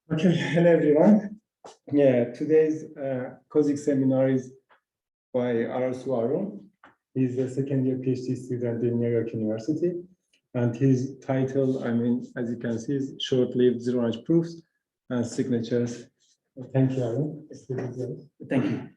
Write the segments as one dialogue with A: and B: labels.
A: Okay, hello everyone. Yeah, today's COSIC seminar is by Arasu Arun. He's a second-year PhD student in New York University, and his title, as you can see, is Shortlived Proofs and Signatures. Thank you, Arun.
B: Thank you.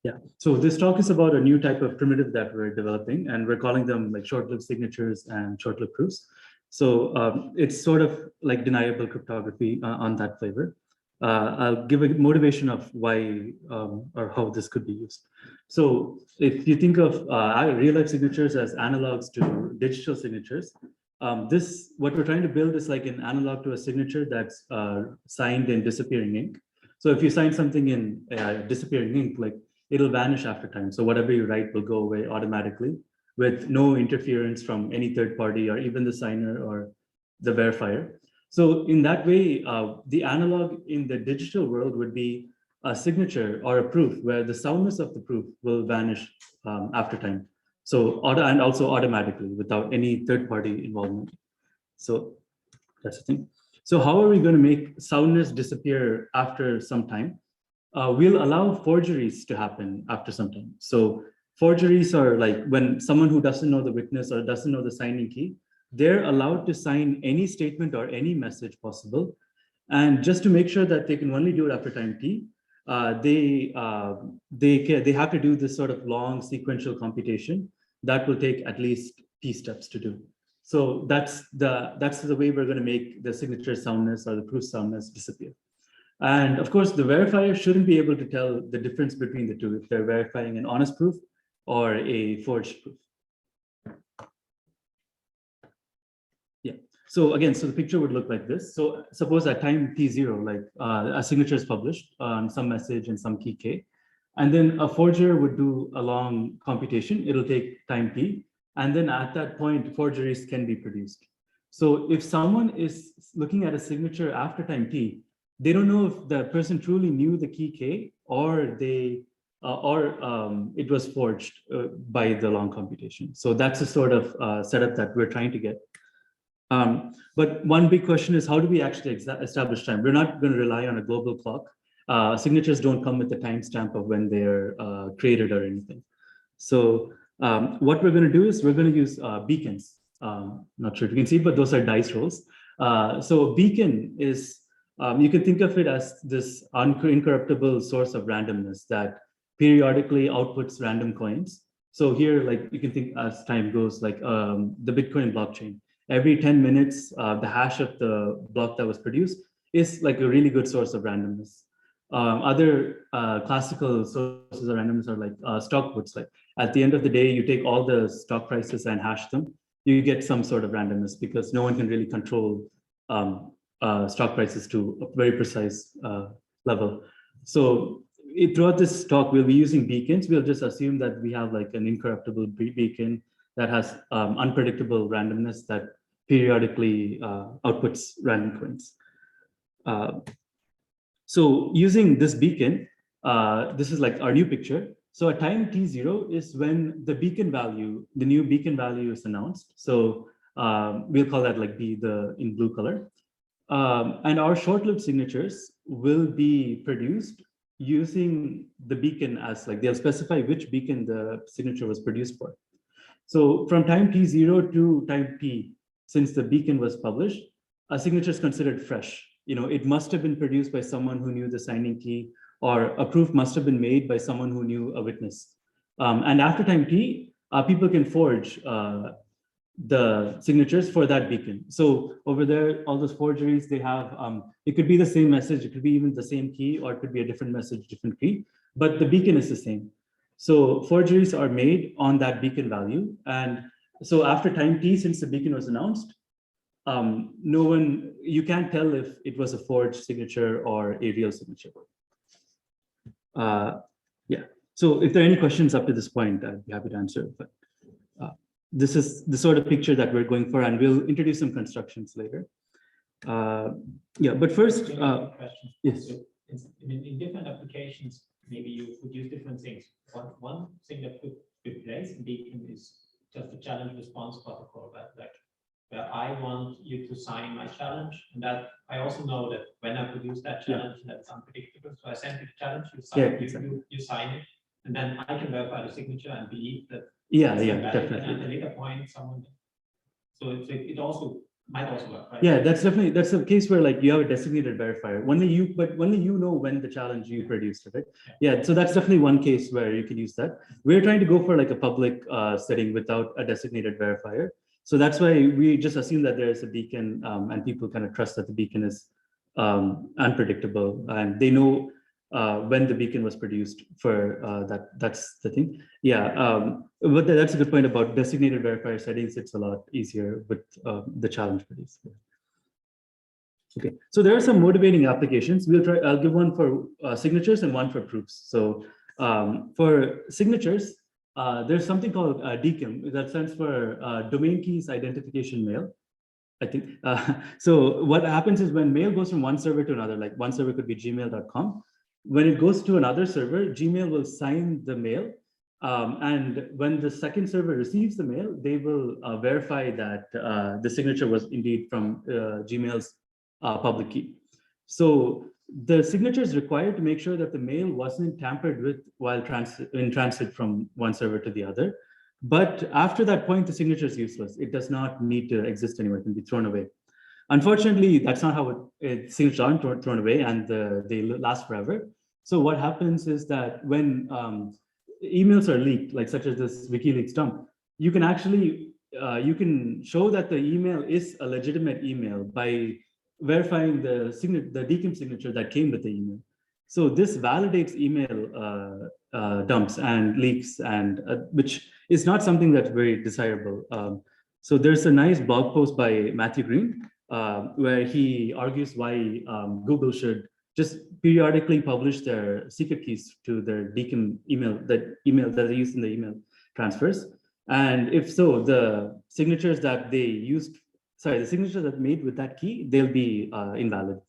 B: Yeah, so this talk is about a new type of primitive that we're developing, and we're calling them like short-lived signatures and short-lived proofs. So it's sort of like deniable cryptography on that flavor. I'll give a motivation of why or how this could be used. So if you think of real-life signatures as analogs to digital signatures, what we're trying to build is like an analog to a signature that's signed in disappearing ink. So if you sign something in disappearing ink, like it'll vanish after time. So whatever you write will go away automatically with no interference from any third party or even the signer or the verifier. So in that way, the analog in the digital world would be a signature or a proof where the soundness of the proof will vanish after time. So and also automatically without any third party involvement. So that's the thing. So how are we going to make soundness disappear after some time? We'll allow forgeries to happen after some time. So forgeries are like when someone who doesn't know the witness or doesn't know the signing key, they're allowed to sign any statement or any message possible. And just to make sure that they can only do it after time t, they have to do this sort of long sequential computation that will take at least t steps to do. So that's the way we're going to make the signature soundness or the proof soundness disappear. And of course, the verifier shouldn't be able to tell the difference between the two if they're verifying an honest proof or a forged proof. Yeah. So again, so the picture would look like this. So suppose at time t0, like a signature is published on some message and some key k, and then a forger would do a long computation. It'll take time t, and then at that point, forgeries can be produced. So if someone is looking at a signature after time t, they don't know if the person truly knew the key k or it was forged by the long computation. So that's the sort of setup that we're trying to get. But one big question is, how do we actually establish time? We're not going to rely on a global clock. Signatures don't come with a timestamp of when they're created or anything. So what we're going to do is we're going to use beacons. Not sure if you can see, but those are dice rolls. So a beacon is, you can think of it as this incorruptible source of randomness that periodically outputs random coins. So here, like you can think as time goes, like the Bitcoin blockchain. Every 10 minutes, the hash of the block that was produced is like a really good source of randomness. Other classical sources of randomness are like stock puts. Like at the end of the day, you take all the stock prices and hash them, you get some sort of randomness because no one can really control stock prices to a very precise level. So throughout this talk, we'll be using beacons. We'll just assume that we have like an incorruptible beacon that has unpredictable randomness that periodically outputs random coins. So using this beacon, this is like our new picture. So at time t0 is when the beacon value, the new beacon value is announced. So we'll call that like in blue color. And our short-lived signatures will be produced using the beacon as like, they'll specify which beacon the signature was produced for. So from time t0 to time t, since the beacon was published, a signature is considered fresh. You know, it must have been produced by someone who knew the signing key, or a proof must have been made by someone who knew a witness. And after time t, people can forge the signatures for that beacon. So over there, all those forgeries they have, it could be the same message, it could be even the same key, or it could be a different message, different key, but the beacon is the same. So forgeries are made on that beacon value. And so after time t, since the beacon was announced, you can't tell if it was a forged signature or a real signature. Yeah, so if there are any questions up to this point, I'd be happy to answer, but this is the sort of picture that we're going for, and we'll introduce some constructions later. Yeah, but first, yes.
C: So in different applications, maybe you would use different things. One thing that could replace a beacon is just a challenge response protocol where I want you to sign my challenge, and that I also know that when I produce that challenge, that's unpredictable. So I send you the challenge, you sign, you sign it, and then I can verify the signature and believe that.
B: Definitely.
C: And at a later point, someone. So it also might also work, right?
B: Yeah, that's a case where like you have a designated verifier. Only you know when the challenge you produced it, right? Yeah, so that's definitely one case where you can use that. We're trying to go for like a public setting without a designated verifier. So that's why we just assume that there is a beacon, and people kind of trust that the beacon is unpredictable, and they know when the beacon was produced for that. That's the thing. Yeah, but that's a good point about designated verifier settings. It's a lot easier with the challenge produce. Okay, so there are some motivating applications. I'll give one for signatures and one for proofs. So for signatures, there's something called DKIM that stands for Domain Keys Identification Mail, I think. So what happens is when mail goes from one server to another, like one server could be gmail.com. When it goes to another server, Gmail will sign the mail. And when the second server receives the mail, they will verify that the signature was indeed from Gmail's public key. So the signature is required to make sure that the mail wasn't tampered with while in transit from one server to the other. But after that point, the signature is useless. It does not need to exist anymore. It can be thrown away. Unfortunately, that's not how signatures aren't thrown away, and they last forever. So what happens is that when emails are leaked, like such as this WikiLeaks dump, you can actually you can show that the email is a legitimate email by verifying the DKIM signature that came with the email. So this validates email dumps and leaks, and which is not something that's very desirable. So there's a nice blog post by Matthew Green where he argues why Google should just periodically publish their secret keys to their DKIM email, that they use in the email transfers. And if so, the signatures that they used, the signatures that made with that key, they'll be invalid.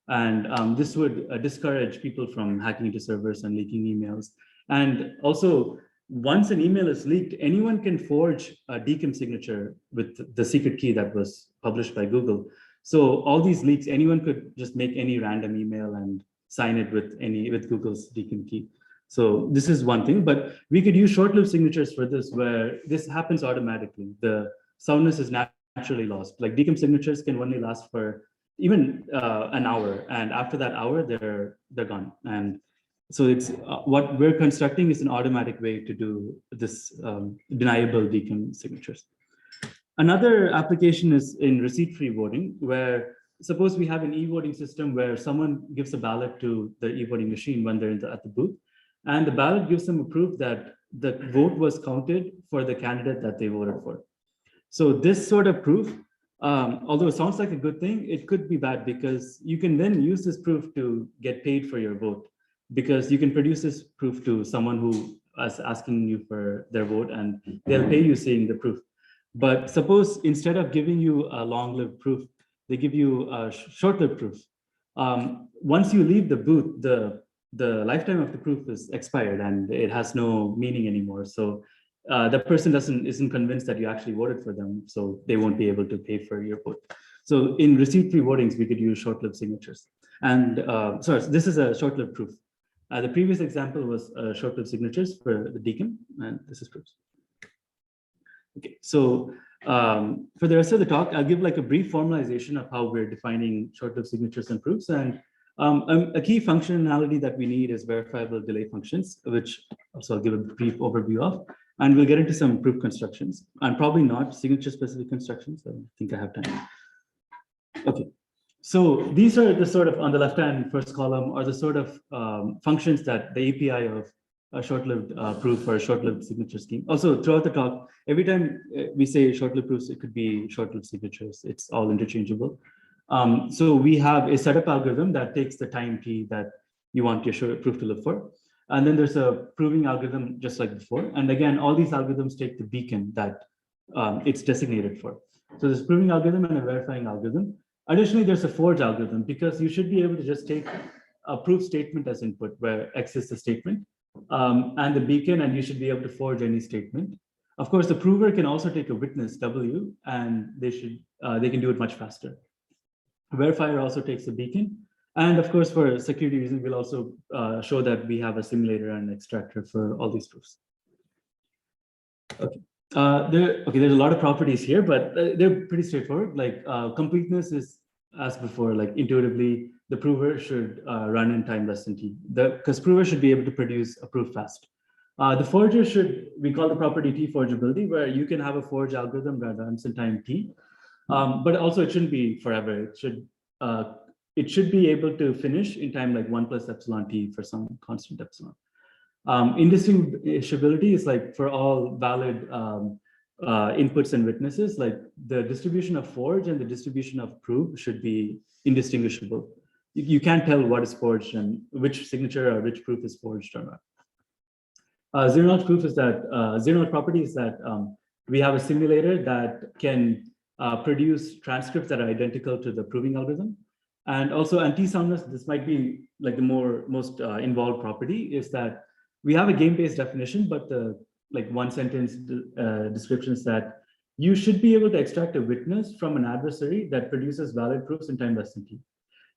B: And this would discourage people from hacking into servers and leaking emails. And also, once an email is leaked, anyone can forge a DKIM signature with the secret key that was published by Google. So all these leaks, anyone could just make any random email and sign it with Google's DKIM key. So this is one thing, but we could use short-lived signatures for this, where this happens automatically. The soundness is naturally lost. Like DKIM signatures can only last for even an hour, and after that hour, they're gone. And so it's what we're constructing is an automatic way to do this deniable DKIM signatures. Another application is in receipt-free voting, where suppose we have an e-voting system where someone gives a ballot to the e-voting machine when they're at the booth, and the ballot gives them a proof that the vote was counted for the candidate that they voted for. So this sort of proof, although it sounds like a good thing, it could be bad, because you can then use this proof to get paid for your vote, because you can produce this proof to someone who is asking you for their vote, and they'll pay you seeing the proof. But suppose instead of giving you a long-lived proof, they give you a short-lived proof. Once you leave the booth, the lifetime of the proof is expired and it has no meaning anymore. So the person isn't convinced that you actually voted for them, so they won't be able to pay for your vote. So in receipt-free votings, we could use short-lived signatures. And sorry, this is a short-lived proof. The previous example was short-lived signatures for the DKIM, and this is proofs. Okay, so for the rest of the talk, I'll give like a brief formalization of how we're defining short-lived signatures and proofs. And a key functionality that we need is verifiable delay functions, which also I'll give a brief overview of. And we'll get into some proof constructions, and probably not signature-specific constructions. I think I have time. Okay, so these are the sort of, on the left-hand first column, are the sort of functions that the API of a short-lived proof or a short-lived signature scheme. Also, throughout the talk, every time we say short-lived proofs, it could be short-lived signatures. It's all interchangeable. So we have a setup algorithm that takes the time t that you want your proof to live for. And then there's a proving algorithm just like before. And again, all these algorithms take the beacon that it's designated for. So there's a proving algorithm and a verifying algorithm. Additionally, there's a forge algorithm, because you should be able to just take a proof statement as input, where X is the statement, and the beacon, and you should be able to forge any statement. Of course, the prover can also take a witness W, and they can do it much faster. Verifier also takes a beacon. And of course, for security reasons, we'll also show that we have a simulator and extractor for all these proofs. Okay. There's a lot of properties here, but they're pretty straightforward. Like completeness is, as before, like intuitively, the prover should run in time less than t. Because prover should be able to produce a proof fast. The forger should, we call the property T forgeability, where you can have a forge algorithm that runs in time t. But also it shouldn't be forever. It should be able to finish in time like 1 plus epsilon t for some constant epsilon. Indistinguishability is like for all valid inputs and witnesses, like the distribution of forge and the distribution of proof should be indistinguishable. You can't tell what is forged and which signature or which proof is forged or not. Zero-knowledge proof is that, zero-knowledge property is that we have a simulator that can produce transcripts that are identical to the proving algorithm. And also anti-soundness, this might be like the most involved property, is that we have a game-based definition, but the like one sentence description is that you should be able to extract a witness from an adversary that produces valid proofs in time less than t.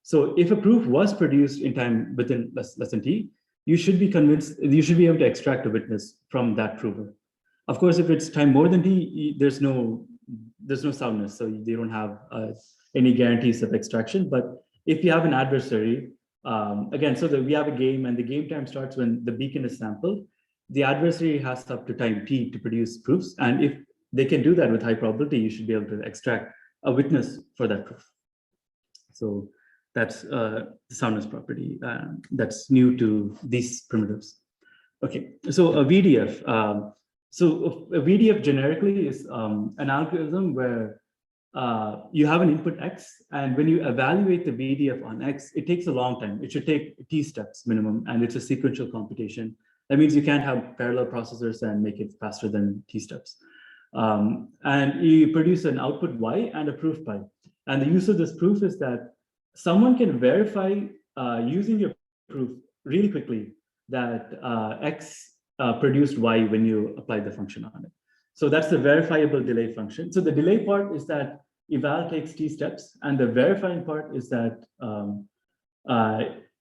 B: So if a proof was produced in time within less than t, you should be able to extract a witness from that prover. Of course, if it's time more than t, there's no soundness, so they don't have any guarantees of extraction. But if you have an adversary, again, so that we have a game and the game time starts when the beacon is sampled, the adversary has up to time t to produce proofs. And if they can do that with high probability, you should be able to extract a witness for that proof. So that's the soundness property that's new to these primitives. Okay, so a VDF. So a VDF generically is an algorithm where you have an input X, and when you evaluate the VDF on X, it takes a long time. It should take t steps minimum, and it's a sequential computation. That means you can't have parallel processors and make it faster than t steps. And you produce an output Y and a proof Y. And the use of this proof is that someone can verify using your proof really quickly that X produced Y when you apply the function on it. So that's the verifiable delay function. So the delay part is that eval takes t steps, and the verifying part is that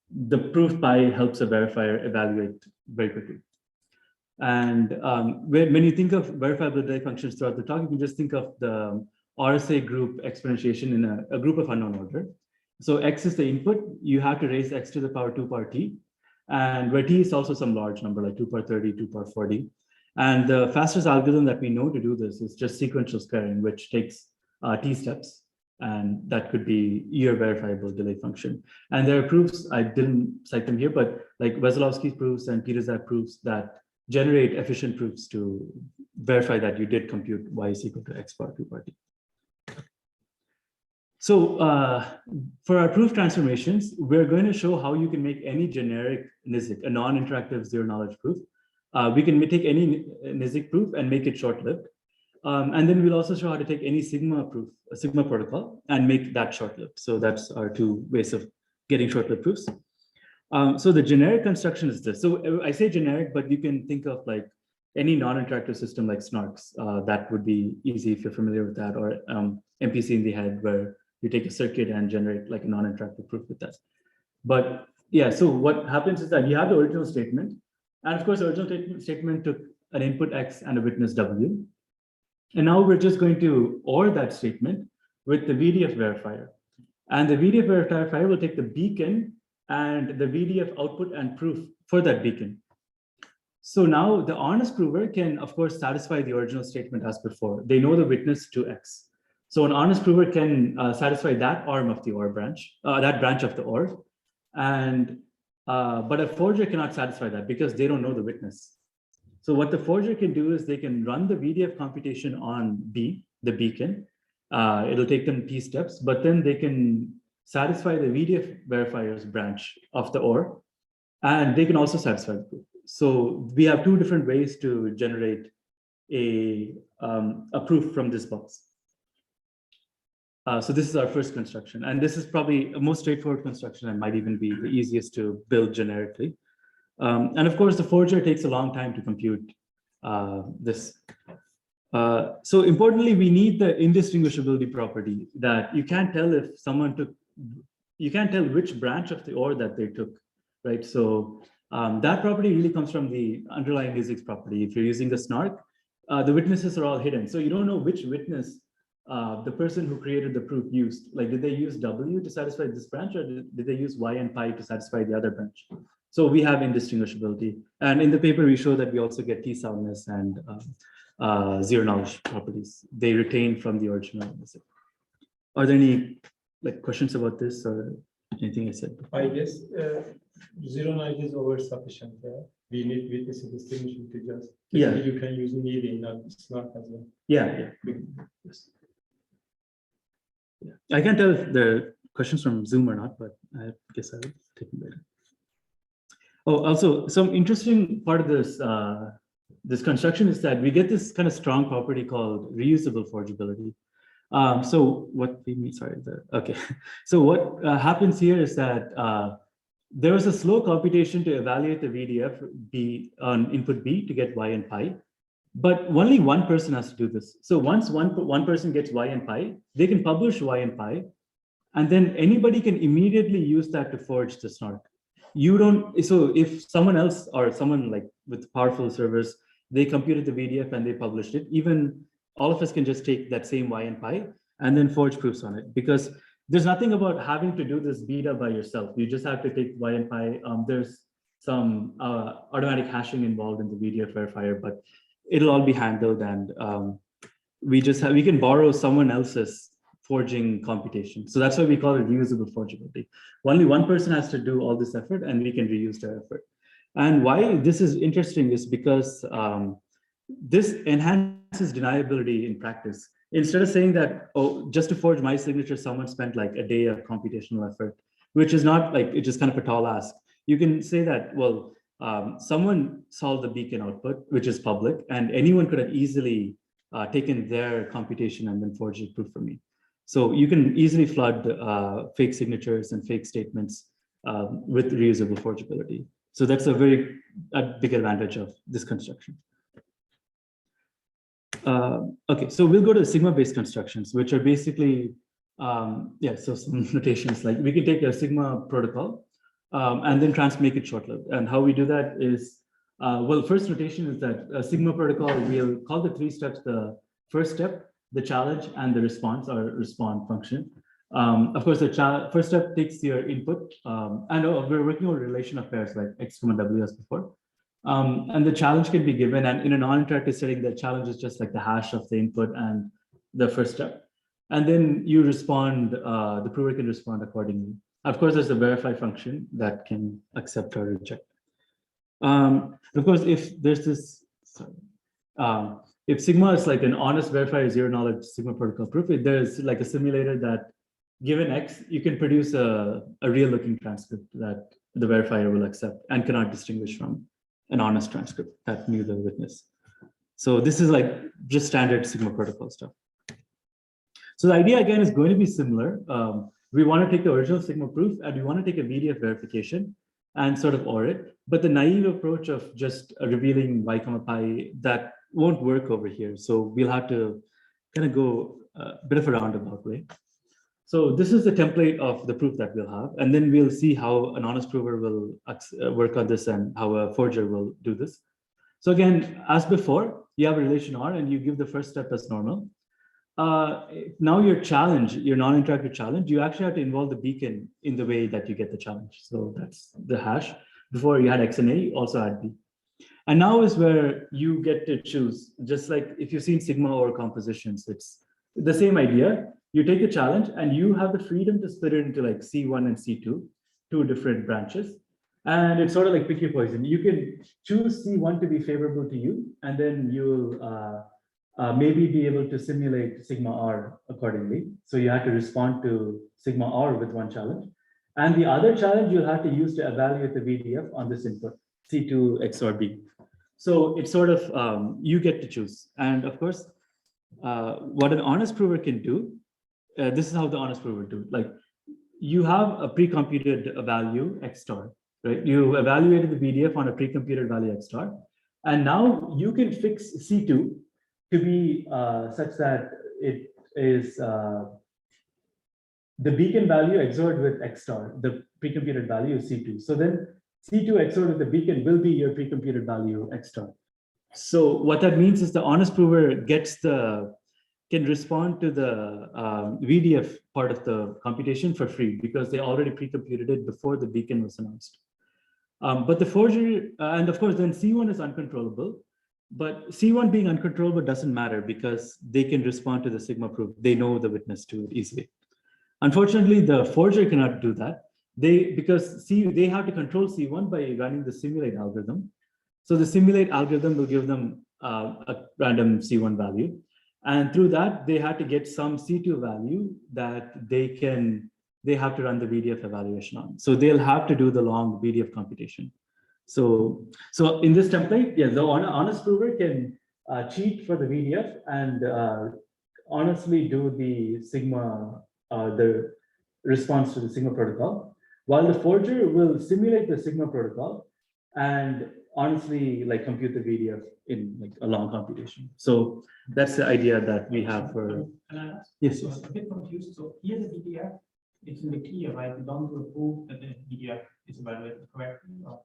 B: the proof pi helps a verifier evaluate very quickly. And when you think of verifiable delay functions throughout the talk, you can just think of the RSA group exponentiation in a group of unknown order. So X is the input, you have to raise X to the power 2 power t, and where t is also some large number like 2 power 30, 2 power 40. And the fastest algorithm that we know to do this is just sequential squaring, which takes t steps, and that could be your verifiable delay function. And there are proofs, I didn't cite them here, but like Veselovsky's proofs and Peterzak proofs that generate efficient proofs to verify that you did compute Y is equal to X power 2 power t. So for our proof transformations, we're going to show how you can make any generic NIZC, a non-interactive zero-knowledge proof. We can take any NIZC proof and make it short-lived. And then we'll also show how to take any Sigma proof, a Sigma protocol, and make that short-lived. So that's our two ways of getting short-lived proofs. So the generic construction is this. So I say generic, but you can think of like any non-interactive system like SNARKs. That would be easy if you're familiar with that, or MPC in the head, where you take a circuit and generate like a non-interactive proof with that. But yeah, so what happens is that you have the original statement. And of course, the original statement took an input X and a witness W. And now we're just going to OR that statement with the VDF verifier. And the VDF verifier will take the beacon and the VDF output and proof for that beacon. So now the honest prover can, of course, satisfy the original statement as before. They know the witness to X. So an honest prover can satisfy that arm of the OR branch, that branch of the OR. And but a forger cannot satisfy that because they don't know the witness. So what the forger can do is they can run the VDF computation on B, the beacon. It'll take them t steps, but then they can satisfy the VDF verifier's branch of the OR, and they can also satisfy the proof. So we have two different ways to generate a proof from this box. So this is our first construction, and this is probably a most straightforward construction and might even be the easiest to build generically. And of course, the forger takes a long time to compute this. So importantly, we need the indistinguishability property that you can't tell if someone took, you can't tell which branch of the OR that they took, right? So that property really comes from the underlying physics property. If you're using the snark, the witnesses are all hidden. So you don't know which witness the person who created the proof used. Like, did they use W to satisfy this branch, or did they use Y and pi to satisfy the other branch? So we have indistinguishability. And in the paper, we show that we also get T soundness and zero knowledge properties. They retain from the original. Are there any questions about this or anything I said?
A: I guess zero knowledge is over sufficient. We need witness distinction to just.
B: Yeah.
A: You can use needing, not snark as well.
B: Yeah. Yes. Yeah. I can't tell if there are questions from Zoom or not, but I guess I'll take them later. Oh, also, some interesting part of this this construction is that we get this kind of strong property called reusable forgeability. So what we mean, sorry, okay. So what happens here is that there was a slow computation to evaluate the VDF B on input B to get Y and pi, but only one person has to do this. So once one person gets Y and pi, they can publish Y and pi, and then anybody can immediately use that to forge the snark. You don't, so if someone else or someone like with powerful servers, they computed the VDF and they published it, even all of us can just take that same Y and pi and then forge proofs on it, because there's nothing about having to do this beta by yourself. You just have to take Y and pi. There's some automatic hashing involved in the VDF verifier, but it'll all be handled, and we can borrow someone else's forging computation. So that's why we call it reusable forgeability. Only one person has to do all this effort, and we can reuse their effort. And why this is interesting is because this enhances deniability in practice. Instead of saying that, oh, just to forge my signature, someone spent like a day of computational effort, which is not like, it's just kind of a tall ask. You can say that, well, someone solved the beacon output, which is public, and anyone could have easily taken their computation and then forged a proof for me. So you can easily flood fake signatures and fake statements with reusable forgeability. So that's a big advantage of this construction. Okay, so we'll go to sigma-based constructions, which are basically, so some notations, like we can take a sigma protocol and then make it short-lived. And how we do that is, well, first notation is that a sigma protocol, we'll call the 3 steps the first step, the challenge, and the response or respond function. Of course, the first step takes your input, and we're working on a relation of pairs like X, W as before. And the challenge can be given, and in a non-interactive setting, the challenge is just like the hash of the input and the first step. And then you respond, the prover can respond accordingly. Of course, there's a verify function that can accept or reject. Of course, if there's this, if sigma is like an honest verifier zero knowledge sigma protocol proof, there's like a simulator that given X, you can produce a real looking transcript that the verifier will accept and cannot distinguish from an honest transcript that knew the witness. So this is like just standard sigma protocol stuff. So the idea again is going to be similar. We want to take the original sigma proof and we want to take a VDF verification and sort of OR it. But the naive approach of just revealing Y comma pi, that won't work over here. So we'll have to kind of go a bit of a roundabout way. So this is the template of the proof that we'll have, and then we'll see how an honest prover will work on this and how a forger will do this. So again, as before, you have a relation R and you give the first step as normal. Now your challenge, your non-interactive challenge, you actually have to involve the beacon in the way that you get the challenge. So that's the hash. Before you had X and A, you also had B. And now is where you get to choose, just like if you've seen sigma or compositions, it's the same idea. You take the challenge and you have the freedom to split it into like C1 and C2, 2 different branches. And it's sort of like pick your poison. You can choose C1 to be favorable to you, and then you'll maybe be able to simulate sigma R accordingly. So you have to respond to sigma R with one challenge. And the other challenge you'll have to use to evaluate the VDF on this input, C2 XOR B. So it's sort of, you get to choose. And of course, what an honest prover can do, this is how the honest prover do. Like you have a pre-computed value X star, right? You evaluated the VDF on a pre-computed value X star. And now you can fix C2 to be such that it is the beacon value XORed with X star, the precomputed value is C2. So then C2 XORed with the beacon will be your precomputed value X star. So what that means is the honest prover can respond to the VDF part of the computation for free because they already pre-computed it before the beacon was announced. But the forger, and of course, then C1 is uncontrollable. But C1 being uncontrollable doesn't matter because they can respond to the sigma proof. They know the witness to it easily. Unfortunately, the forger cannot do that. Because they have to control C1 by running the simulate algorithm. So the simulate algorithm will give them a random C1 value. And through that, they had to get some C2 value that they have to run the VDF evaluation on. So they'll have to do the long VDF computation. So in this template, yeah, the honest prover can cheat for the VDF and honestly do the sigma, the response to the sigma protocol, while the forger will simulate the sigma protocol and honestly like compute the VDF in like a long computation. So that's the idea that we have for. Yes,
C: so I'm a bit confused. So here the VDF, it's in the clear, right? We don't do a proof that the VDF is evaluated correctly. Or,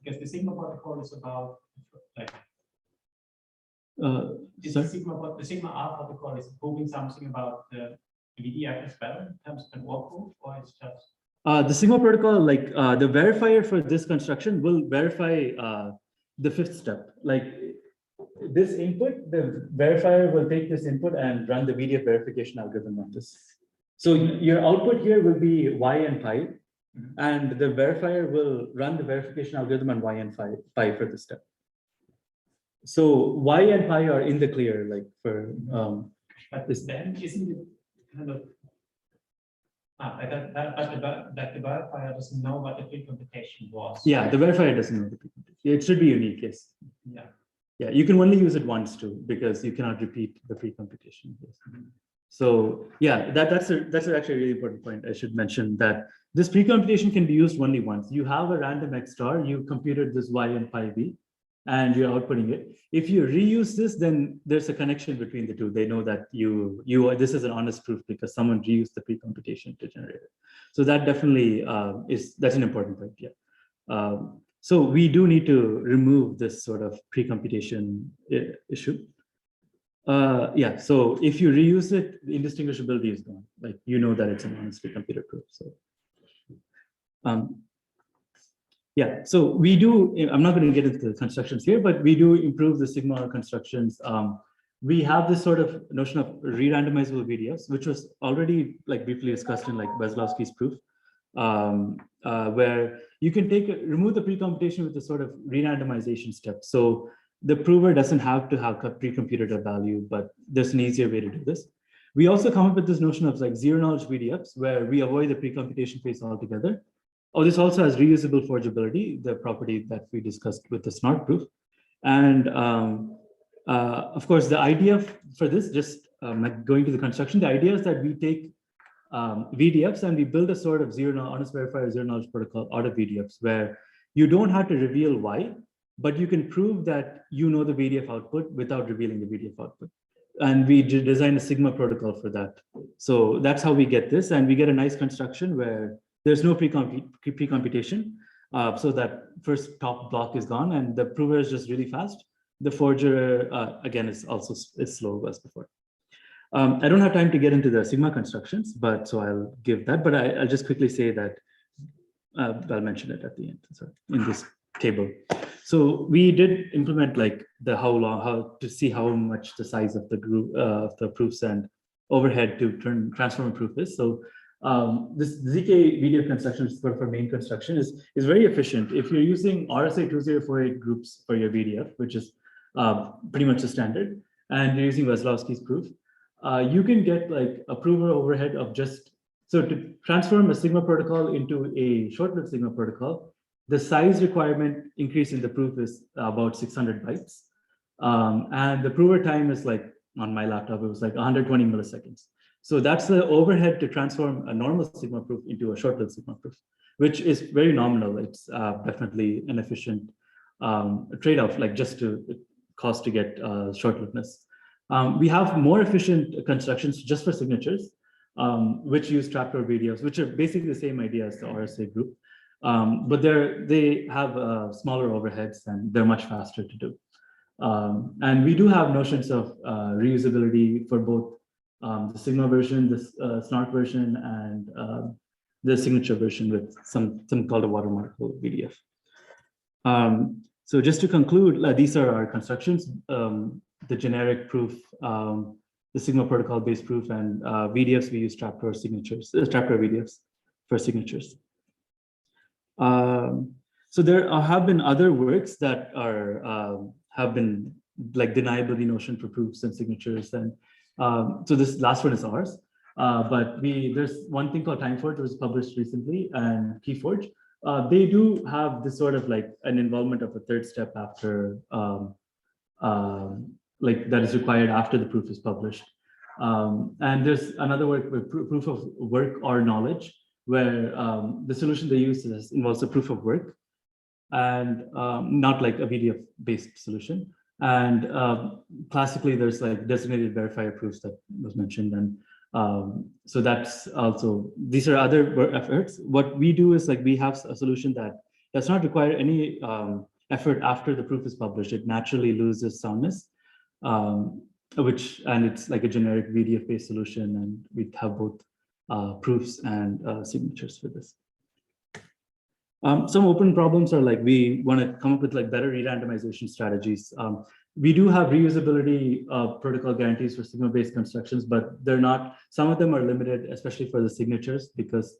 C: because the sigma protocol is about like the sigma R protocol is proving something about the VDF as well in terms of an OR proof, or it's just
B: the sigma protocol, like the verifier for this construction will verify the fifth step. Like this input, the verifier will take this input and run the VDF verification algorithm on this. So your output here will be Y and pi, and the verifier will run the verification algorithm on Y and pi for this step. So Y and pi are in the clear, like for
C: but this then isn't it kind of that the verifier doesn't know what the pre-computation was.
B: Yeah, the verifier doesn't know the pre-computation. It should be unique, yes.
C: Yeah.
B: Yeah, you can only use it once too, because you cannot repeat the pre-computation. Yes. So yeah, that's actually a really important point. I should mention that this pre-computation can be used only once. You have a random X star, you computed this Y and pi B, and you're outputting it. If you reuse this, then there's a connection between the two. They know that this is an honest proof because someone reused the pre-computation to generate it. So that definitely that's an important point. Yeah. So we do need to remove this sort of pre-computation issue. Yeah. So if you reuse it, the indistinguishability is gone. Like you know that it's an honestly computed proof. So. Yeah, so we do, I'm not going to get into the constructions here, but we do improve the sigma constructions. We have this sort of notion of re-randomizable VDFs, which was already like briefly discussed in like Wesolowski's proof, where you can remove the pre-computation with the sort of re-randomization step. So the prover doesn't have to have pre-computed a value, but there's an easier way to do this. We also come up with this notion of like zero knowledge VDFs, where we avoid the pre-computation phase altogether. Oh, this also has reusable forgeability, the property that we discussed with the smart proof. And of course, the idea for this, just going to the construction, the idea is that we take VDFs and we build a sort of honest verifier zero knowledge protocol out of VDFs, where you don't have to reveal Y, but you can prove that you know the VDF output without revealing the VDF output. And we design a sigma protocol for that. So that's how we get this. And we get a nice construction where there's no pre-computation, so that first top block is gone, and the prover is just really fast. The forger, again, is also slow as before. I don't have time to get into the sigma constructions, but so I'll give that. But I'll just quickly say that I'll mention it at the end. So in this table, so we did implement like how to see how much the size of the group of the proofs and overhead to transform a proof is. So this zkVDF construction for main construction is very efficient. If you're using RSA 2048 groups for your VDF, which is pretty much the standard, and you're using Wesolowski's proof, you can get like a prover overhead of just, so to transform a sigma protocol into a short-lived sigma protocol, the size requirement increase in the proof is about 600 bytes. And the prover time is like, on my laptop, it was like 120 milliseconds. So that's the overhead to transform a normal sigma proof into a short-lived sigma proof, which is very nominal. It's definitely an efficient trade-off, like just to cost to get short-livedness. We have more efficient constructions just for signatures, which use trapdoor VDFs, which are basically the same idea as the RSA group. But they have smaller overheads and they're much faster to do. And we do have notions of reusability for both the Sigma version, the Snark version, and the signature version with something called a watermarkable VDF. So just to conclude, these are our constructions, the generic proof, the Sigma protocol based proof, and VDFs, we use trapdoor signatures, trapdoor VDFs for signatures. So there have been other works that are have been like deniability notion for proofs and signatures, and so this last one is ours. But there's one thing called TimeForge, which was published recently, and KeyForge. They do have this sort of like an involvement of a third step after, like that is required after the proof is published. And there's another work with proof of work or knowledge, where the solution they use involves a proof of work, and not like a VDF based solution. And classically, there's like designated verifier proofs that was mentioned, and so that's also, these are other efforts. What we do is like we have a solution that does not require any effort after the proof is published. It naturally loses soundness, and it's like a generic VDF based solution, and we have both proofs and signatures for this. Some open problems are like we want to come up with like better re-randomization strategies. We do have reusability protocol guarantees for Sigma-based constructions, but they're not, some of them are limited, especially for the signatures, because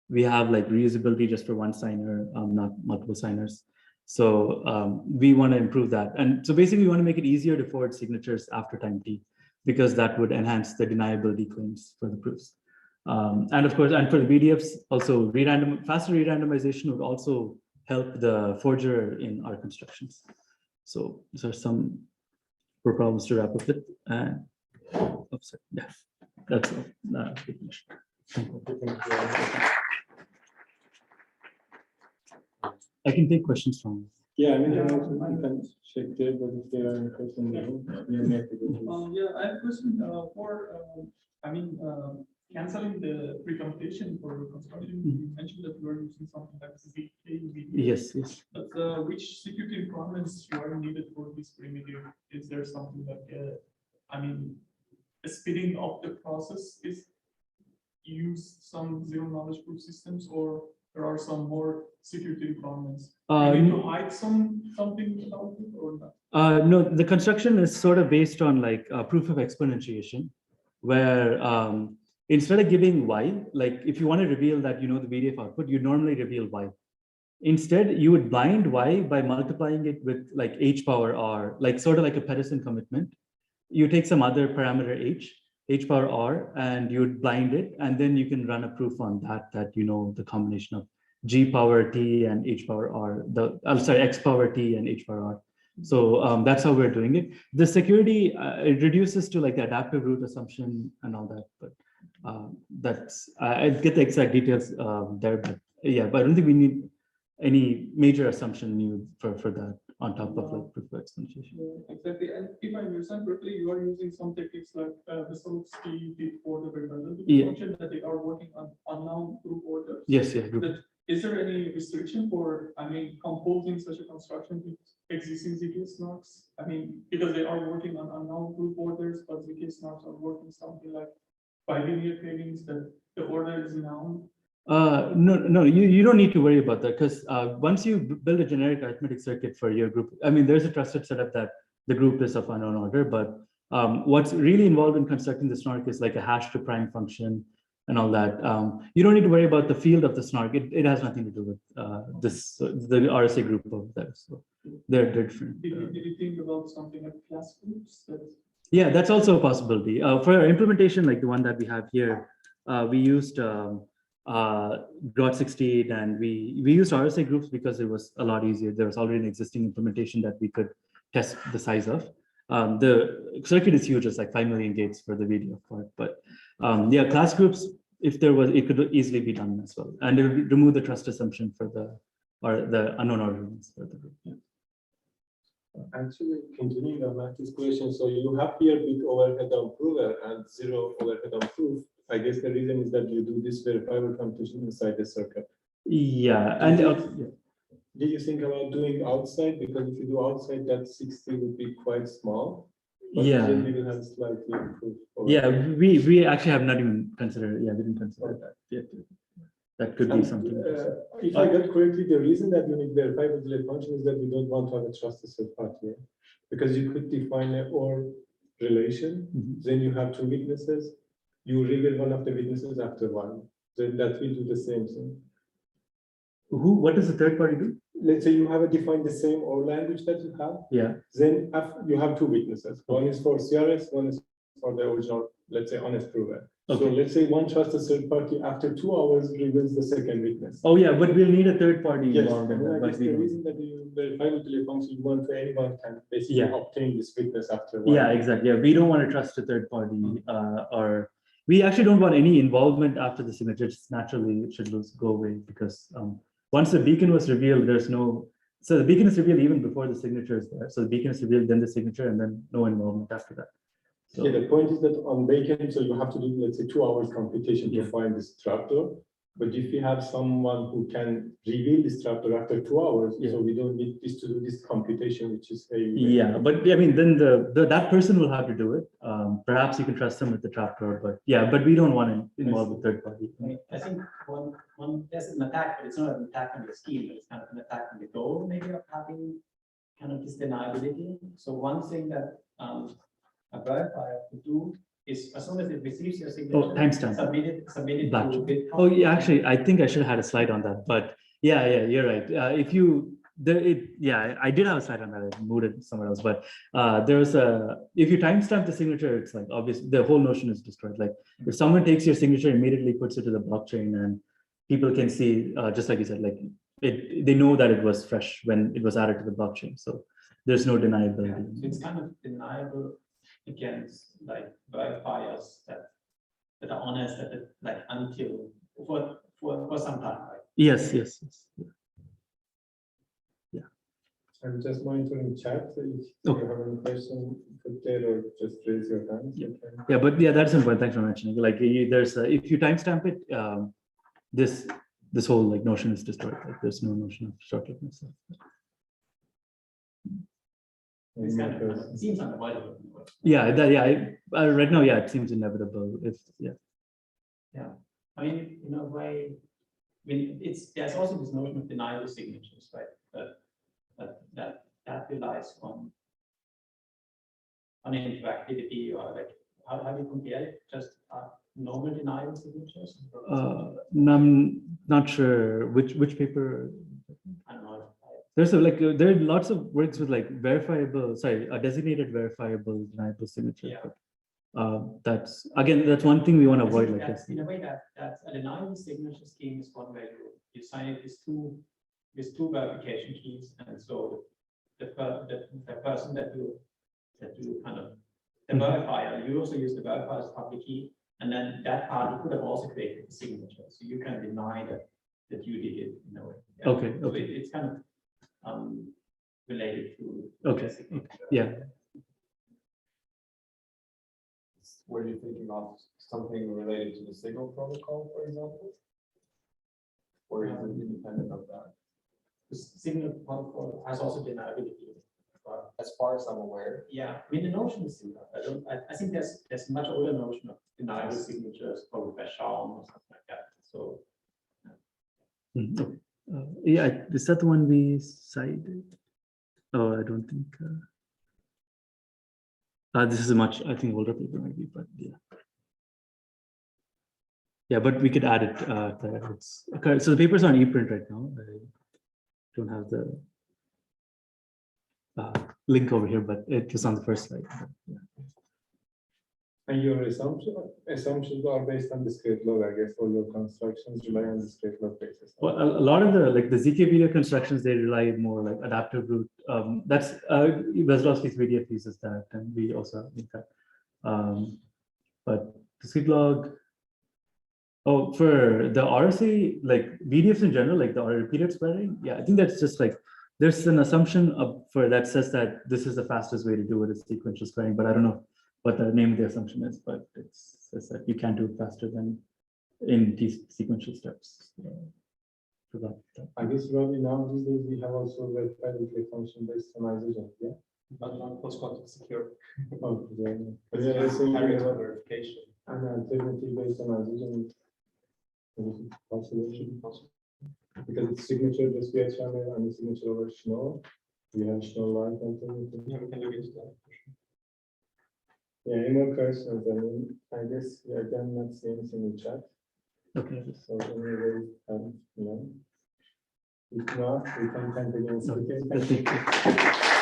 B: we have like reusability just for one signer, not multiple signers. So we want to improve that. And so basically we want to make it easier to forward signatures after time t, because that would enhance the deniability claims for the proofs. And of course, and for the VDFs, also faster re-randomization would also help the forger in our constructions. So these are some problems to wrap up with. And oops, yeah, that's all. Thank you. I can take questions from.
A: Yeah, I mean, you can check there, but if there are any questions,
D: yeah, I have a question for, canceling the pre-computation for construction. You mentioned that you are using something like zkVDFs.
B: Yes, yes.
D: But which security requirements are needed for this primitive? Is there something like, speeding up the process is use some zero knowledge proof systems, or there are some more security requirements? You need to hide something about it or not?
B: No, the construction is sort of based on like proof of exponentiation, where instead of giving y, like if you want to reveal that you know the VDF output, you normally reveal y. Instead, you would bind y by multiplying it with like h power r, like sort of like a Pedersen commitment. You take some other parameter h power r, and you would blind it, and then you can run a proof on that you know the combination of g power t and h power r, x power t and h power r. So that's how we're doing it. The security, it reduces to like the adaptive root assumption and all that, but that's, I get the exact details there, but yeah, but I don't think we need any major assumption new for that on top of like proof of exponentiation.
D: Yeah, exactly. And if I understand correctly, you are using some techniques like the Solowski did for the verifiability function, that they are working on unknown group orders.
B: Yes, yeah.
D: Is there any restriction for, composing such a construction with existing ZK snarks? Because they are working on unknown group orders, but ZK snarks are working something like bilinear pairings that the order is known.
B: No, you don't need to worry about that, because once you build a generic arithmetic circuit for your group, there's a trusted setup that the group is of unknown order, but what's really involved in constructing the snark is like a hash to prime function and all that. You don't need to worry about the field of the snark. It has nothing to do with the RSA group of that. So they're different.
D: Did you think about something like class groups?
B: Yeah, that's also a possibility. For our implementation, like the one that we have here, we used GROT68, and we used RSA groups because it was a lot easier. There was already an existing implementation that we could test the size of. The circuit is huge, it's like 5 million gates for the VDF part, but yeah, class groups, if there was, it could easily be done as well, and it would remove the trust assumption for the unknown order ones for the group. Yeah.
A: Actually, continuing on Matthew's question, so you have here big overhead on prover and zero overhead on proof. I guess the reason is that you do this verifiable computation inside the circuit.
B: Yeah, and
A: Did you think about doing outside? Because if you do outside, that 60 would be quite small. But
B: yeah.
A: then you will have slightly improved.
B: Yeah, we actually have not even considered. Yeah, we didn't consider that yet. That could be something.
A: If I got correctly, the reason that you need verifiable delay function is that you don't want to have a trusted third party, because you could define an OR relation. Then you have two witnesses. You reveal one of the witnesses after one. Then that will do the same thing.
B: What does the third party do?
A: Let's say you have defined the same OR language that you have.
B: Yeah.
A: Then you have two witnesses. One is for CRS, one is for the original, let's say, honest prover.
B: Okay.
A: So let's say one trusted third party after 2 hours reveals the second witness.
B: Oh yeah, but we'll need a third party
A: Yes,
B: involved in that.
A: and I
B: But
A: guess
B: we
A: the
B: don't.
A: reason that you verifiable delay function, you want anyone can basically obtain this witness after one.
B: Yeah, exactly. Yeah, we don't want to trust a third party, or we actually don't want any involvement after the signature. Just naturally, it should go away because once the beacon was revealed, there's no. So the beacon is revealed even before the signature is there. So the beacon is revealed, then the signature, and then no involvement after that. So,
A: Yeah, the point is that on beacon, so you have to do, let's say, 2 hours computation to find this trapdoor. But if you have someone who can reveal this trapdoor after 2 hours, so we don't need this to do this computation, which is a
B: but I mean, then that person will have to do it. Perhaps you can trust them with the trapdoor, but we don't want to involve the third party.
C: I think one there's an attack, but it's not an attack on the scheme, but it's kind of an attack on the goal, maybe, of having kind of this deniability. So one thing that a verifier could do is, as soon as it receives your signature,
B: timestamp.
C: submit it to bit.
B: Oh yeah, actually, I think I should have had a slide on that, but yeah, you're right. I did have a slide on that. I moved it somewhere else, but there's if you timestamp the signature, it's like obvious. The whole notion is destroyed. Like if someone takes your signature, immediately puts it to the blockchain, and people can see, just like you said, like they know that it was fresh when it was added to the blockchain. So there's no deniability.
C: So it's kind of deniable against like verifiers that are honest, like until for some time, right?
B: Yes. Yeah.
A: I'm just monitoring chat. So if you have any question, put there or just raise your hand.
B: Yeah, but that's important. Thanks for mentioning. Like there's if you timestamp it, this whole like notion is destroyed. Like there's no notion of shortliveness.
C: It's kind of, it seems unavoidable.
B: Right now, it seems inevitable.
C: I mean, in a way, I mean, there's also this notion of deniable signatures, right? That relies on interactivity, or like how do you compare it? Just normal deniable signatures?
B: I'm not sure which paper.
C: I don't know.
B: There are lots of works with like a designated verifiable deniable signature.
C: Yeah.
B: That's one thing we want to avoid. Like this.
C: In a way, that's a deniable signature scheme is one way you sign it with two verification keys, and so the person that you kind of the verifier, you also use the verifier as public key, and then that party could have also created the signature, so you can deny that you did it in a way. Yeah.
B: Okay.
C: So it's kind of related to
B: yeah.
E: Were you thinking of something related to the signal protocol, for example? Or is it independent of that?
C: The signal protocol has also deniability.
E: As far as I'm aware.
C: Yeah, I mean the notion is similar. I think there's a much older notion of deniable signatures, probably by Schaum or something like that. So
B: is that the one we cited? Oh, I don't think. This is a much, I think, older paper maybe, but yeah. Yeah, but we could add it there. Okay, so the paper's on ePrint right now. I don't have the link over here, but it was on the first slide. Yeah.
A: And your assumptions are based on discrete log, I guess, all your constructions rely on discrete log basis.
B: Well, a lot of the zkVDF constructions, they rely more like adaptive root. That's Weslowski's VDF uses that, and we also need that. But discrete log. Oh, for the RSA, like VDFs in general, like the repeated spreading, I think that's just like There's an assumption for that says that this is the fastest way to do it is sequential squaring, but I don't know what the name of the assumption is, but it says that you can't do it faster than in these sequential steps. Forgot that.
A: I guess Robbie, now these days we have also verifiable function based optimization, yeah?
E: But not post-quantum secure.
A: Oh, yeah.
E: But
A: Yeah,
E: it's
A: I think we
E: carried
A: have-
E: verification.
A: And alternative based optimization. Possible. Because it's signature just via channel and the signature over Schnorr. We have Schnorr-like alternative.
E: Yeah, we can look into that.
A: Yeah, any more questions? I mean, I guess we are again not seeing anything in the chat.
B: Okay.
A: So anyway, you know. If not, we can thank again.
B: No,
A: speakers.
B: that's it.